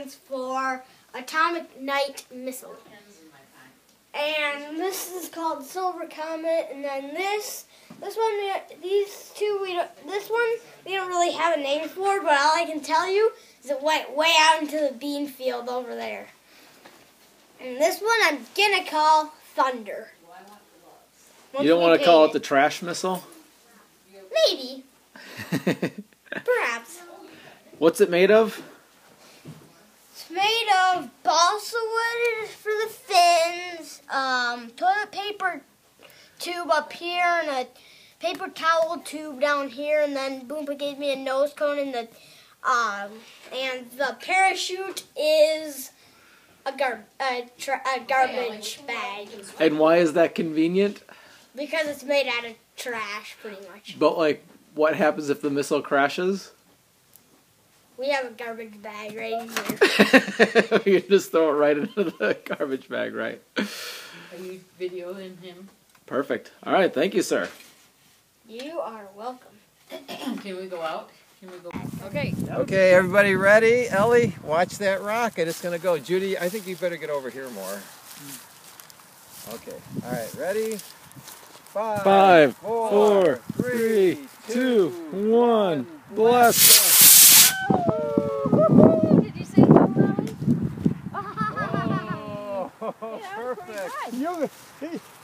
stands for Atomic Night Missile. And this is called Silver Comet, and then this one, these two, this one we don't really have a name for, but all I can tell you is it went way out into the bean field over there. And this one I'm gonna call Thunder. You don't want to call it the trash missile? Maybe. Perhaps. What's it made of? It's made of balsa wood for the fins, toilet paper tube up here, and a paper towel tube down here, and then Boompa gave me a nose cone, and the parachute is a garbage bag. And why is that convenient? Because it's made out of trash, pretty much. But like, what happens if the missile crashes? We have a garbage bag right here. You just throw it right into the garbage bag, right? Are you videoing him? Perfect. All right, thank you, sir. You are welcome. Can we go out? Can we go? Okay. Okay, everybody ready? Ellie, watch that rocket. It's going to go. Judy, I think you better get over here more. Okay. All right, ready? 5, 4, 3, 2, 1. Blast off. Did you say hello, Ellie? Oh, perfect.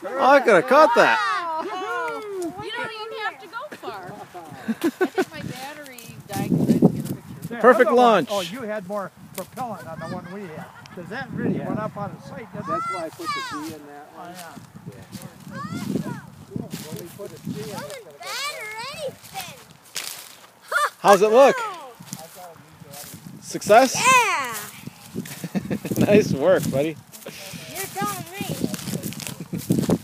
I could have caught that. Wow. You don't even have to go far. I think my battery died because I didn't get a picture. Perfect launch. Oh, you had more propellant on the one we had. Because that really went up out of sight, didn't it? That's why I put the C in that Oh, one. yeah. When we put a C in it, Wasn't bad or anything. How's it look? Success? Yeah. Nice work, buddy. You're telling me.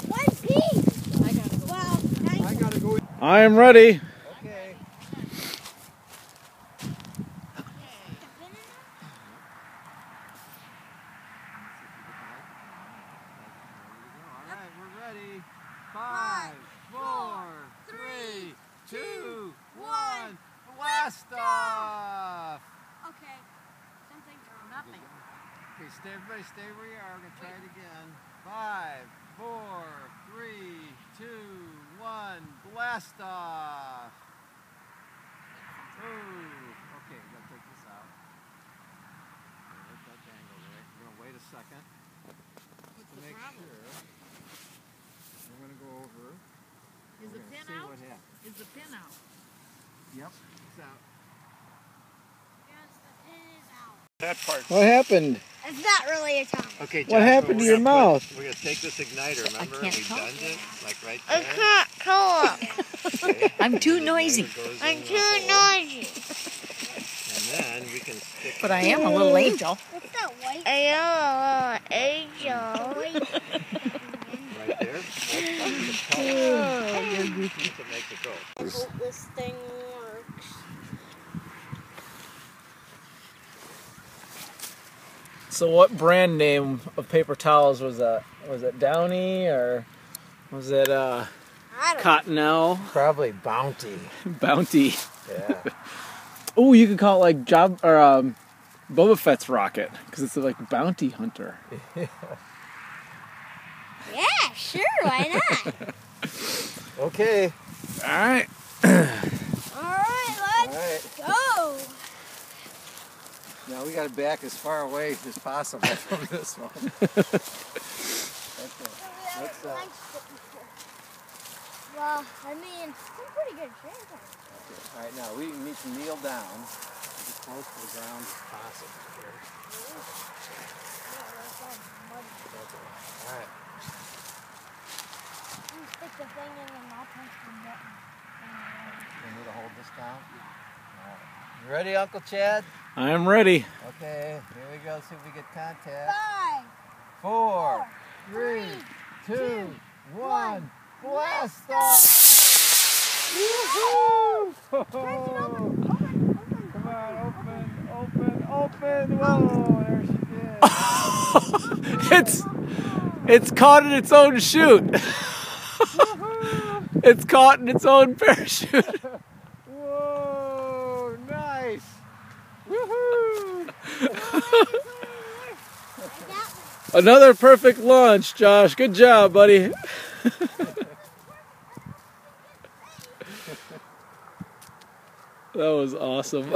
One piece. I gotta go. Well, I got to go. I am ready. Okay. All right, we're ready. 5, 4, 3, 2, 1. Blast off! Okay. Something's wrong. Nothing. Okay, everybody stay where you are. We're going to try it again. 5, 4, 3, 2, 1. Blast off! Ooh. Okay, we're going to take this out. Okay, let that dangle there. We're going to wait a second. What's To the make problem? sure. We're going to go over. Is the We're gonna pin see out? what happens. Is the pin out? Yep, it's out. Yes, the pin is out. That part. What happened? It's not really a time. Okay, What happened to your mouth? We're going to take this igniter, remember? can't We talk. done it, like right I there. can't talk. Okay. I'm too And the noisy. igniter goes I'm in the too hole, noisy. And then we can stick But I am a little angel. What's that white? I am an angel. right there. That's the color to make it go. I hope this thing works. So what brand name of paper towels was that? Was it Downy or was it I don't Cottonelle? Probably Bounty. Bounty. Yeah. Oh, you could call it like Boba Fett's rocket because it's like Bounty Hunter. Yeah, sure, why not? Okay. All right. Alright, All right. let's go. Now we got to back as far away as possible from this one. Let's, Well, I mean, it's a pretty good chance. All right, now we need to kneel down as close to the ground as possible. Here. All right. Stick the thing in and I'll punch the button. You need to hold this down? All right. You ready, Uncle Chad? I am ready. Okay, here we go. See if we get contact. 5, 4, 3, 2, 1. Blast off! Woohoo! Come on, open. Whoa, there she is. It's caught in its own chute. It's caught in its own parachute. Whoa, nice. Woohoo! Another perfect launch, Josh. Good job, buddy. That was awesome.